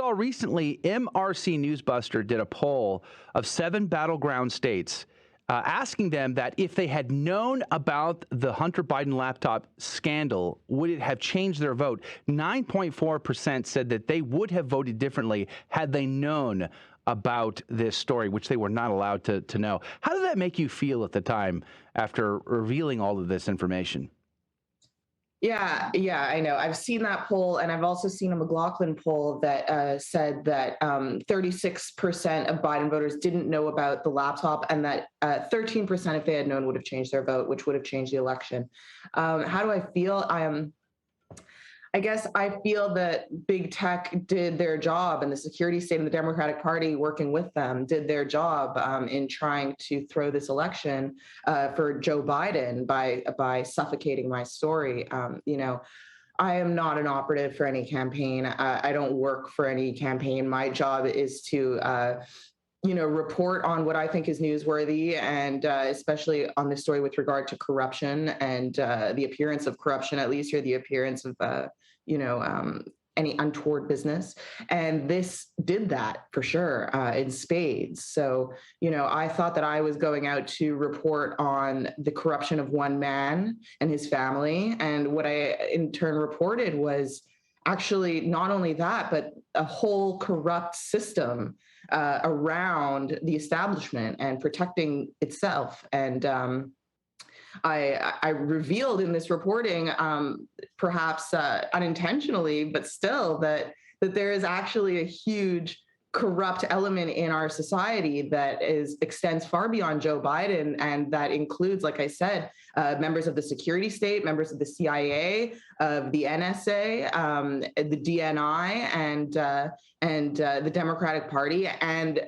saw recently MRC Newsbuster did a poll of 7 battleground states asking them that if they had known about the Hunter Biden laptop scandal, would it have changed their vote? 9.4% said that they would have voted differently had they known about this story, which they were not allowed to know. How did that make you feel at the time after revealing all of this information? Yeah, I know. I've seen that poll, and I've also seen a McClane poll that said that 36% of Biden voters didn't know about the laptop, and that 13%, if they had known, would have changed their vote, which would have changed the election. How do I feel? I guess I feel that big tech did their job, and the security state and the Democratic Party working with them did their job in trying to throw this election for Joe Biden by suffocating my story. I am not an operative for any campaign. I don't work for any campaign. My job is to report on what I think is newsworthy, and especially on this story with regard to corruption and the appearance of corruption, at least, or the appearance of, any untoward business. And this did that for sure in spades. So, I thought that I was going out to report on the corruption of one man and his family. And what I in turn reported was actually not only that, but a whole corrupt system around the establishment and protecting itself. And I revealed in this reporting, perhaps unintentionally, but still, that there is actually a huge corrupt element in our society that extends far beyond Joe Biden, and that includes, like I said, members of the security state, members of the CIA, of the NSA, the DNI, and the Democratic Party, and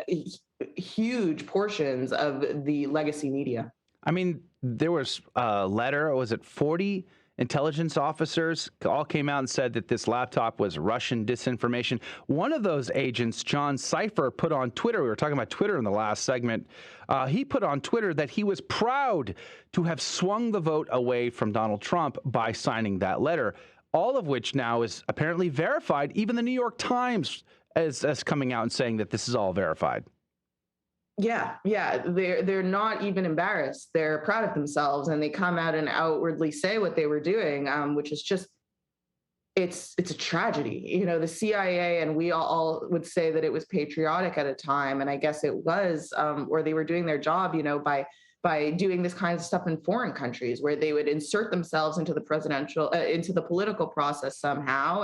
huge portions of the legacy media. I mean, there was a letter, was it 40 intelligence officers all came out and said that this laptop was Russian disinformation. One of those agents, John Cipher, put on Twitter, we were talking about Twitter in the last segment, he put on Twitter that he was proud to have swung the vote away from Donald Trump by signing that letter, all of which now is apparently verified. Even the New York Times is coming out and saying that this is all verified. Yeah. They're not even embarrassed. They're proud of themselves, and they come out and outwardly say what they were doing, which is just, it's a tragedy. The CIA, and we all would say that it was patriotic at a time, and I guess it was, or they were doing their job, by doing this kind of stuff in foreign countries, where they would insert themselves into the political process somehow,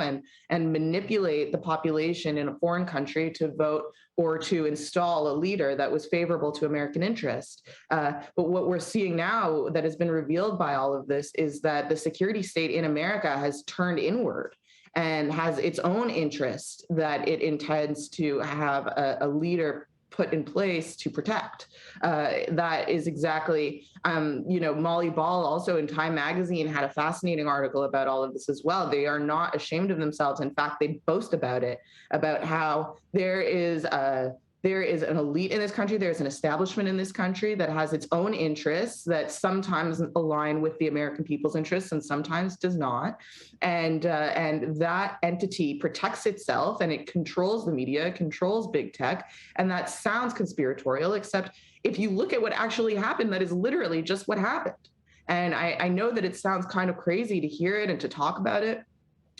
and manipulate the population in a foreign country to vote or to install a leader that was favorable to American interest. But what we're seeing now that has been revealed by all of this is that the security state in America has turned inward and has its own interest that it intends to have a leader put in place to protect. That is exactly, Molly Ball also in Time Magazine had a fascinating article about all of this as well. They are not ashamed of themselves. In fact, they boast about it, about how there is an elite in this country, there's an establishment in this country that has its own interests that sometimes align with the American people's interests and sometimes does not. And that entity protects itself, and it controls the media, it controls big tech. And that sounds conspiratorial, except if you look at what actually happened, that is literally just what happened. And I know that it sounds kind of crazy to hear it and to talk about it,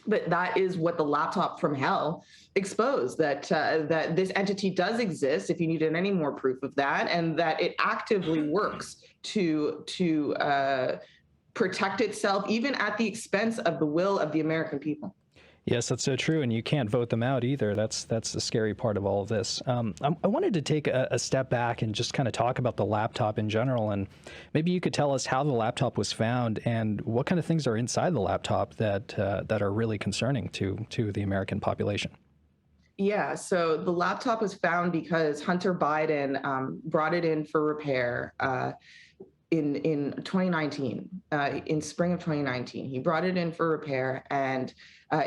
but that is what the laptop from hell exposed, that this entity does exist, if you needed any more proof of that, and that it actively works to protect itself, even at the expense of the will of the American people. Yes, that's so true, and you can't vote them out either. That's the scary part of all of this. I wanted to take a step back and just kind of talk about the laptop in general, and maybe you could tell us how the laptop was found and what kind of things are inside the laptop that are really concerning to the American population. Yeah, so the laptop was found because Hunter Biden brought it in for repair in 2019, in spring of 2019. He brought it in for repair, and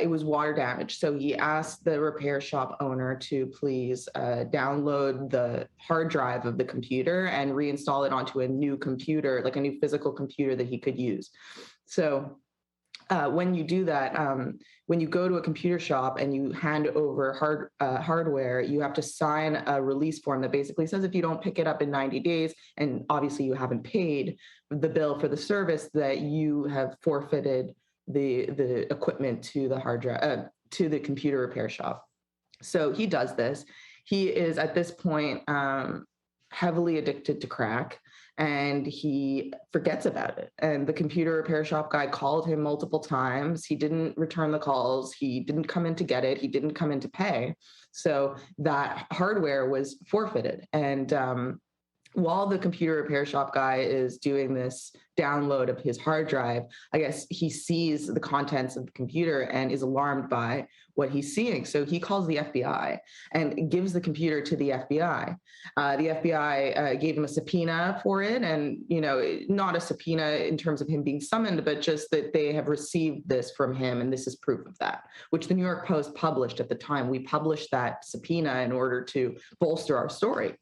it was water damaged. So he asked the repair shop owner to please download the hard drive of the computer and reinstall it onto a new computer, like a new physical computer that he could use. So when you do that, when you go to a computer shop and you hand over hardware, you have to sign a release form that basically says if you don't pick it up in 90 days, and obviously you haven't paid the bill for the service, that you have forfeited the equipment to the hard drive, to the computer repair shop. So he does this. He is at this point heavily addicted to crack, and he forgets about it. And the computer repair shop guy called him multiple times. He didn't return the calls. He didn't come in to get it. He didn't come in to pay. So that hardware was forfeited. And while the computer repair shop guy is doing this download of his hard drive, I guess he sees the contents of the computer and is alarmed by what he's seeing. So he calls the FBI and gives the computer to the FBI. The FBI gave him a subpoena for it, and, you know, not a subpoena in terms of him being summoned, but just that they have received this from him, and this is proof of that, which the New York Post published at the time. We published that subpoena in order to bolster our story.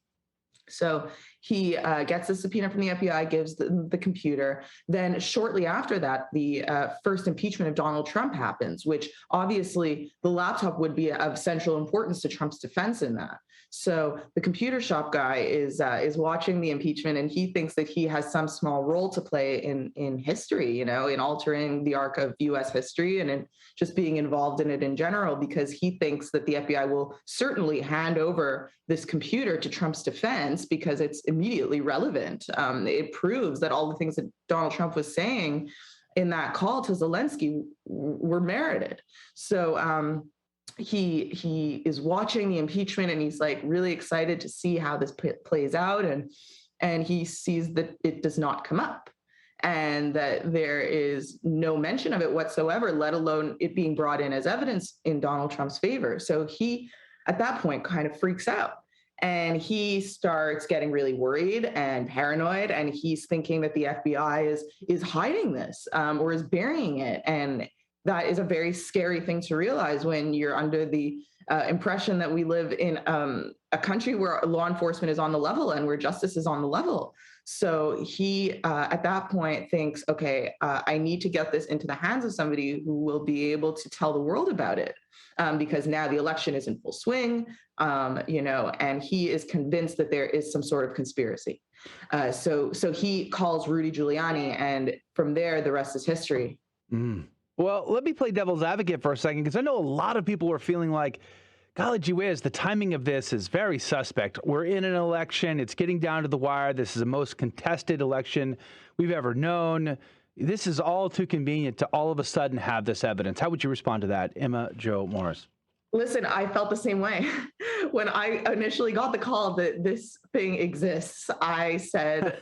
So he gets a subpoena from the FBI, gives the computer. Then shortly after that, the first impeachment of Donald Trump happens, which obviously the laptop would be of central importance to Trump's defense in that. So the computer shop guy is watching the impeachment, and he thinks that he has some small role to play in history, you know, in altering the arc of U.S. history and in just being involved in it in general, because he thinks that the FBI will certainly hand over this computer to Trump's defense because it's immediately relevant. It proves that all the things that Donald Trump was saying in that call to Zelensky were merited. So he is watching the impeachment, and he's like really excited to see how this plays out, and he sees that it does not come up, and that there is no mention of it whatsoever, let alone it being brought in as evidence in Donald Trump's favor. So he, at that point, kind of freaks out, and he starts getting really worried and paranoid, and he's thinking that the FBI is hiding this or is burying it. And that is a very scary thing to realize when you're under the impression that we live in a country where law enforcement is on the level and where justice is on the level. So he, at that point, thinks, okay, I need to get this into the hands of somebody who will be able to tell the world about it, because now the election is in full swing, you know, and he is convinced that there is some sort of conspiracy. So he calls Rudy Giuliani, and from there, the rest is history. Mm. Well, let me play devil's advocate for a second, because I know a lot of people are feeling like, golly gee whiz, the timing of this is very suspect. We're in an election. It's getting down to the wire. This is the most contested election we've ever known. This is all too convenient to all of a sudden have this evidence. How would you respond to that, Emma Jo Morris? Listen, I felt the same way. When I initially got the call that this thing exists, I said,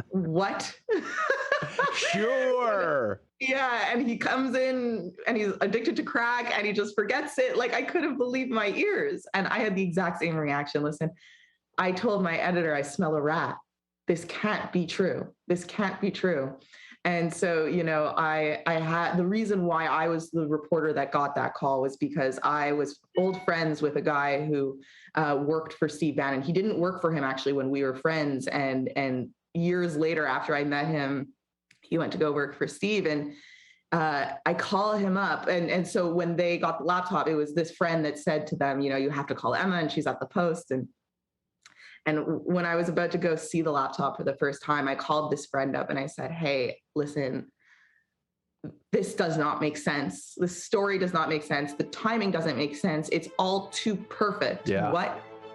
what? Sure. Yeah, and he comes in and he's addicted to crack and he just forgets it. Like, I couldn't believe my ears. And I had the exact same reaction. Listen, I told my editor, I smell a rat. This can't be true. This can't be true. And so, you know, I had the reason why I was the reporter that got that call was because I was old friends with a guy who worked for Steve Bannon. He didn't work for him actually when we were friends. And years later, after I met him, he went to go work for Steve, and I call him up. And so when they got the laptop, it was this friend that said to them, you know, you have to call Emma, and she's at the Post. And when I was about to go see the laptop for the first time, I called this friend up and I said, hey, listen, this does not make sense. This story does not make sense. The timing doesn't make sense. It's all too perfect. Yeah.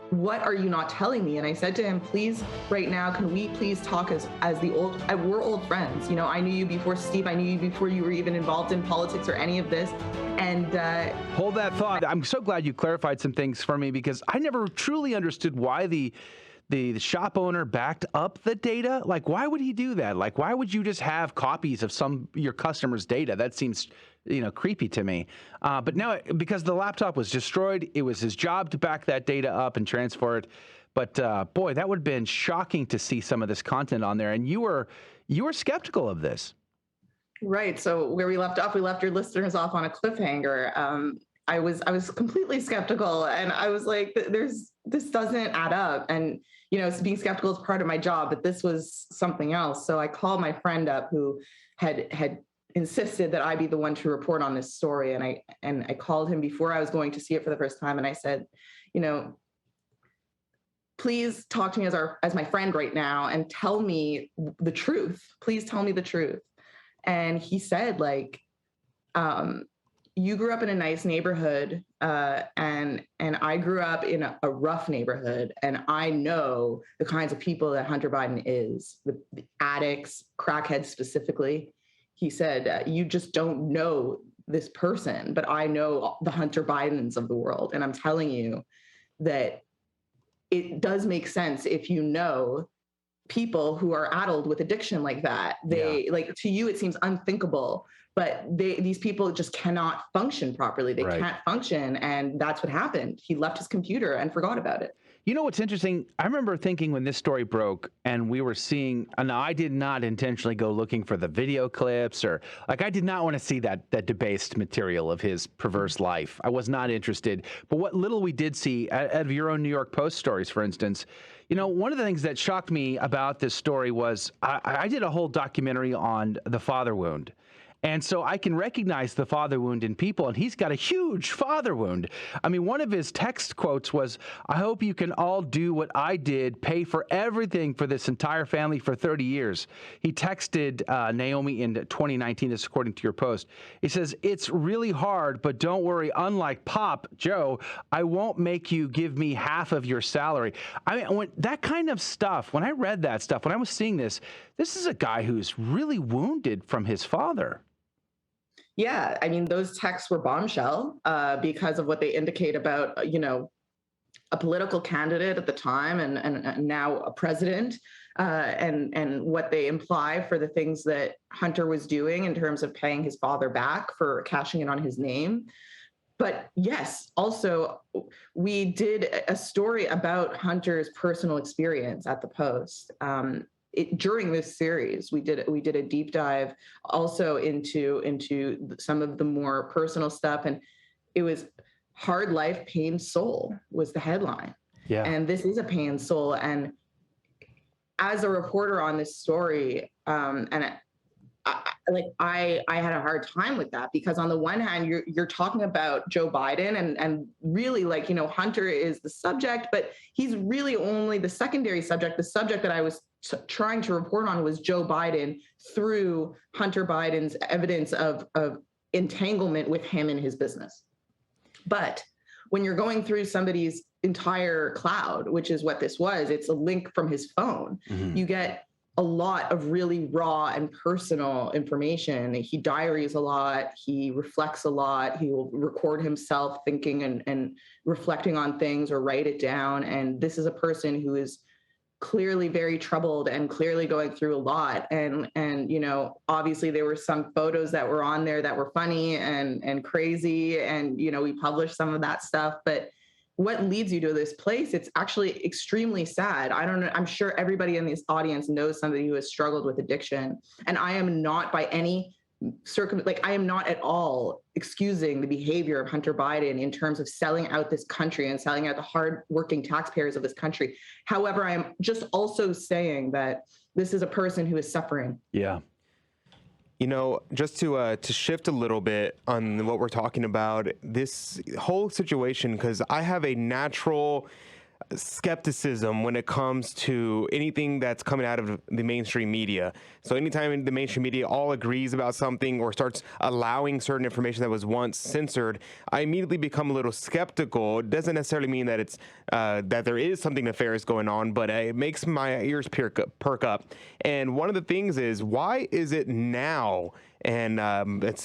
What are you not telling me? And I said to him, please, right now, can we please talk as we're old friends. You know, I knew you before Steve. I knew you before you were even involved in politics or any of this. And hold that thought. I'm so glad you clarified some things for me, because I never truly understood why the shop owner backed up the data. Like, why would he do that? Like, why would you just have copies of your customers' data? That seems, you know, creepy to me. But no, because the laptop was destroyed, it was his job to back that data up and transfer it. But boy, that would have been shocking to see some of this content on there. And you were skeptical of this. Right. So where we left off, we left your listeners off on a cliffhanger. I was completely skeptical, and I was like, this doesn't add up. And, you know, being skeptical is part of my job, but this was something else. So I called my friend up who had insisted that I be the one to report on this story. And I called him before I was going to see it for the first time. And I said, please talk to me as my friend right now and tell me the truth. Please tell me the truth. And he said, like, you grew up in a nice neighborhood, and I grew up in a rough neighborhood, and I know the kinds of people that Hunter Biden is, the addicts, crackheads specifically. He said, you just don't know this person, but I know the Hunter Bidens of the world. And I'm telling you that it does make sense if you know people who are addled with addiction like that. Like, to you, it seems unthinkable, but these people just cannot function properly. They can't function. And that's what happened. He left his computer and forgot about it. You know what's interesting? I remember thinking when this story broke and we were seeing, and I did not intentionally go looking for the video clips, or like, I did not want to see that debased material of his perverse life. I was not interested. But what little we did see out of your own New York Post stories, for instance, one of the things that shocked me about this story was I did a whole documentary on the father wound. And so I can recognize the father wound in people, and he's got a huge father wound. I mean, one of his text quotes was, I hope you can all do what I did, pay for everything for this entire family for 30 years. He texted Naomi in 2019, this according to your post. He says, it's really hard, but don't worry. Unlike Pop, Joe, I won't make you give me half of your salary. I mean, when that kind of stuff, when I read that stuff, when I was seeing this is a guy who's really wounded from his father. Yeah, I mean, those texts were bombshell because of what they indicate about, a political candidate at the time and now a president, and what they imply for the things that Hunter was doing in terms of paying his father back for cashing in on his name. But yes, also, we did a story about Hunter's personal experience at the Post. During this series, we did a deep dive also into some of the more personal stuff, and it was "Hard Life, Pain Soul" was the headline. Yeah, and this is a pain soul. And as a reporter on this story, I had a hard time with that, because on the one hand, you're talking about Joe Biden and really, Hunter is the subject, but he's really only the secondary subject. The subject that I was trying to report on was Joe Biden through Hunter Biden's evidence of entanglement with him in his business. But when you're going through somebody's entire cloud, which is what this was, it's a link from his phone. Mm-hmm. You get a lot of really raw and personal information. He diaries a lot. He reflects a lot. He will record himself thinking and reflecting on things or write it down. And this is a person who is clearly very troubled and clearly going through a lot. And obviously there were some photos that were on there that were funny and crazy. And, we published some of that stuff, but what leads you to this place? It's actually extremely sad. I don't know. I'm sure everybody in this audience knows somebody who has struggled with addiction. And I am not by any I am not at all excusing the behavior of Hunter Biden in terms of selling out this country and selling out the hardworking taxpayers of this country. However, I am just also saying that this is a person who is suffering. Yeah. Just to shift a little bit on what we're talking about, this whole situation, because I have a natural skepticism when it comes to anything that's coming out of the mainstream media. So anytime the mainstream media all agrees about something or starts allowing certain information that was once censored, I immediately become a little skeptical. It doesn't necessarily mean that it's that there is something nefarious going on, but it makes my ears perk up. And one of the things is, why is it now? And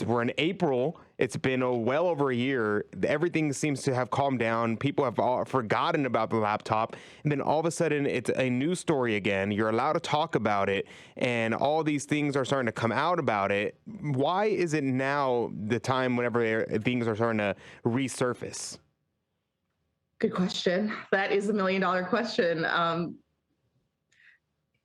we're in April. It's been well over a year. Everything seems to have calmed down. People have all forgotten about the laptop. And then all of a sudden, it's a news story again. You're allowed to talk about it. And all these things are starting to come out about it. Why is it now the time whenever things are starting to resurface? Good question. That is $1 million question.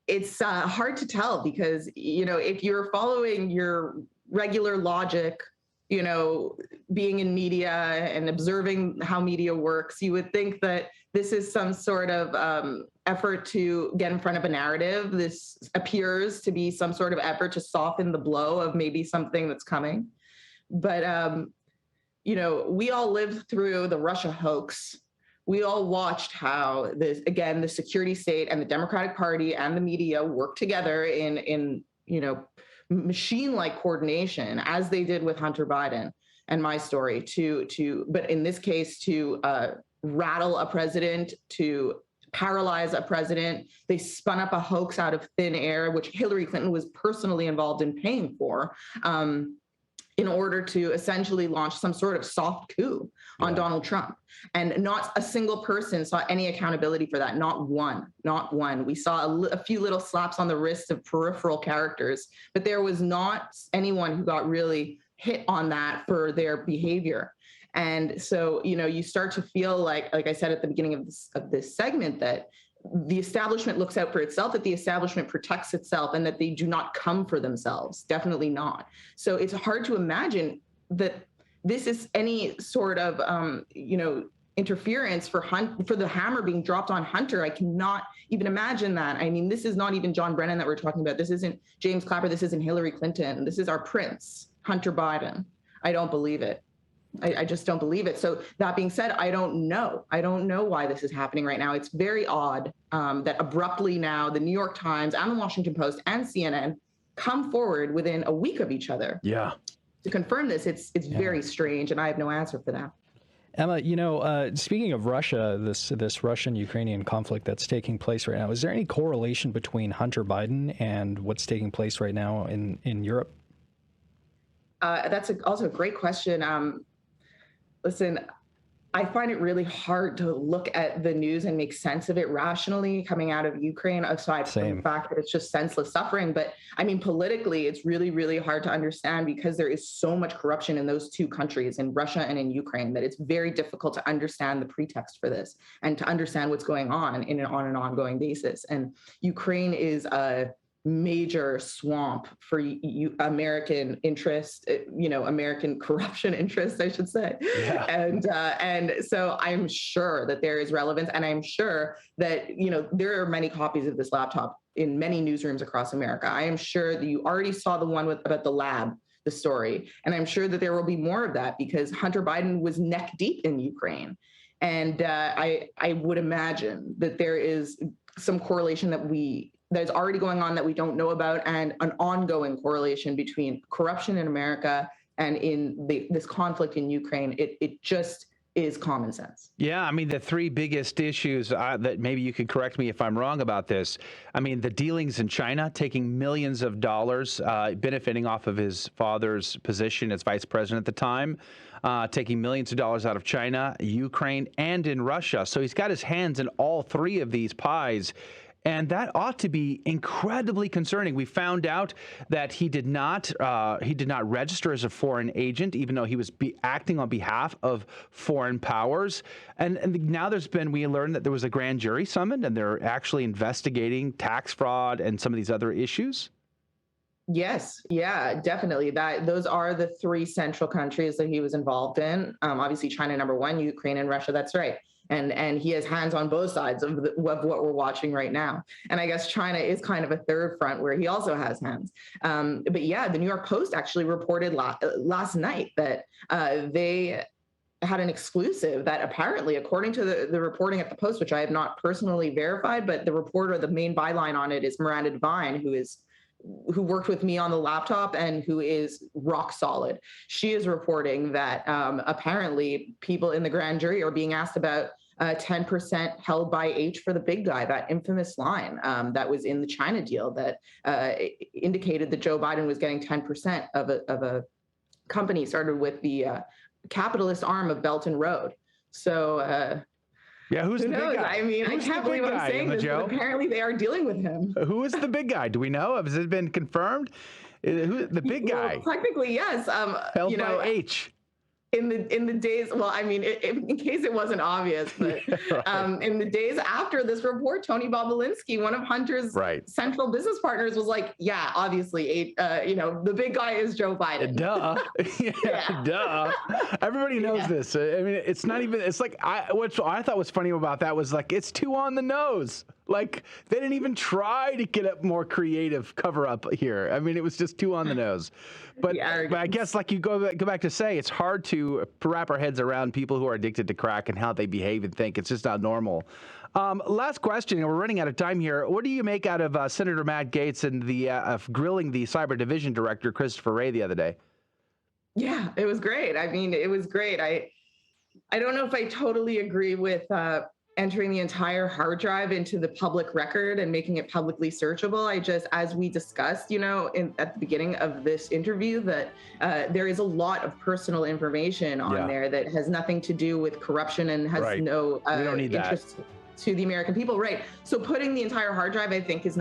It's hard to tell because, if you're following your regular logic being in media and observing how media works, you would think that this is some sort of effort to get in front of a narrative. This appears to be some sort of effort to soften the blow of maybe something that's coming. But, we all lived through the Russia hoax. We all watched how the security state and the Democratic Party and the media work together in machine-like coordination, as they did with Hunter Biden and my story, but in this case, to rattle a president, to paralyze a president. They spun up a hoax out of thin air, which Hillary Clinton was personally involved in paying for, in order to essentially launch some sort of soft coup on Donald Trump. And not a single person saw any accountability for that. Not one. We saw a few little slaps on the wrists of peripheral characters, but there was not anyone who got really hit on that for their behavior. And so, you start to feel like I said at the beginning of this segment, that the establishment looks out for itself, that the establishment protects itself, and that they do not come for themselves. Definitely not. So it's hard to imagine that this is any sort of, interference for the hammer being dropped on Hunter. I cannot even imagine that. I mean, this is not even John Brennan that we're talking about. This isn't James Clapper. This isn't Hillary Clinton. This is our prince, Hunter Biden. I don't believe it. I just don't believe it. So that being said, I don't know. I don't know why this is happening right now. It's very odd that abruptly now the New York Times and the Washington Post and CNN come forward within a week of each other. Yeah. To confirm this, it's very strange, and I have no answer for that. Emma, speaking of Russia, this Russian-Ukrainian conflict that's taking place right now, is there any correlation between Hunter Biden and what's taking place right now in Europe? That's also a great question. Listen, I find it really hard to look at the news and make sense of it rationally coming out of Ukraine, aside from the fact that it's just senseless suffering. But I mean, politically, it's really, really hard to understand because there is so much corruption in those two countries, in Russia and in Ukraine, that it's very difficult to understand the pretext for this and to understand what's going on on an ongoing basis. And Ukraine is a major swamp for American interest, American corruption interest, I should say. Yeah. And so I'm sure that there is relevance, and I'm sure that, there are many copies of this laptop in many newsrooms across America. I am sure that you already saw the one about the lab, the story, and I'm sure that there will be more of that because Hunter Biden was neck deep in Ukraine. And I would imagine that there is some correlation that is already going on that we don't know about, and an ongoing correlation between corruption in America and in this conflict in Ukraine. It just is common sense. Yeah, I mean, the three biggest issues that maybe you could correct me if I'm wrong about this. I mean, the dealings in China, taking millions of dollars, benefiting off of his father's position as vice president at the time, taking millions of dollars out of China, Ukraine, and in Russia. So he's got his hands in all three of these pies. And that ought to be incredibly concerning. We found out that he did not register as a foreign agent, even though he was acting on behalf of foreign powers. And now we learned that there was a grand jury summoned, and they're actually investigating tax fraud and some of these other issues. Yes, yeah, definitely. Those are the three central countries that he was involved in. Obviously, China number one, Ukraine and Russia. That's right. And he has hands on both sides of what we're watching right now. And I guess China is kind of a third front where he also has hands. But yeah, the New York Post actually reported last night that they had an exclusive that apparently, according to the reporting at the Post, which I have not personally verified, but the reporter, the main byline on it is Miranda Devine, who worked with me on the laptop and who is rock solid. She is reporting that apparently people in the grand jury are being asked about 10% held by H for the big guy, that infamous line that was in the China deal that indicated that Joe Biden was getting 10% of a company started with the capitalist arm of Belt and Road. So yeah, who's the big guy? I mean, I can't believe I'm saying this, but apparently they are dealing with him. Who is the big guy? Do we know? Has it been confirmed? Who the big guy? Technically, yes. Held by H. in the days, well, I mean, in case it wasn't obvious, but Right. in the days after this report, Tony Bobulinski, one of Hunter's Right. central business partners, was like, yeah, obviously, the big guy is Joe Biden. Duh. Yeah. Duh. Everybody knows Yeah. this. I mean, it's not even, it's like, what I thought was funny about that was like, it's too on the nose. Like, they didn't even try to get a more creative cover up here. I mean, it was just too on the nose. But, but I guess, like you go back to say, it's hard to wrap our heads around people who are addicted to crack and how they behave and think. It's just not normal. Last question, and we're running out of time here. What do you make out of Senator Matt Gaetz and the grilling the Cyber Division Director, Christopher Wray, the other day? Yeah, it was great. I mean, it was great. I don't know if I totally agree with entering the entire hard drive into the public record and making it publicly searchable. I just, as we discussed, at the beginning of this interview, that there is a lot of personal information on there that has nothing to do with corruption and has no we don't need interest to the American people. Right. So putting the entire hard drive, I think, it's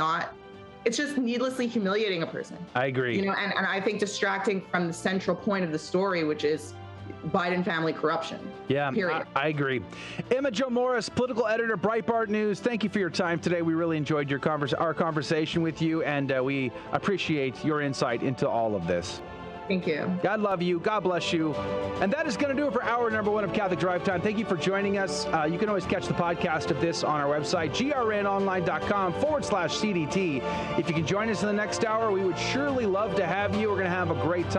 just needlessly humiliating a person. I agree. And I think distracting from the central point of the story, which is Biden family corruption. Yeah, period. I agree. Emma Jo Morris, political editor, Breitbart News. Thank you for your time today. We really enjoyed our conversation with you, and we appreciate your insight into all of this. Thank you. God love you. God bless you. And that is going to do it for hour number 1 of Catholic Drive Time. Thank you for joining us. You can always catch the podcast of this on our website, grnonline.com/CDT. If you can join us in the next hour, we would surely love to have you. We're going to have a great time.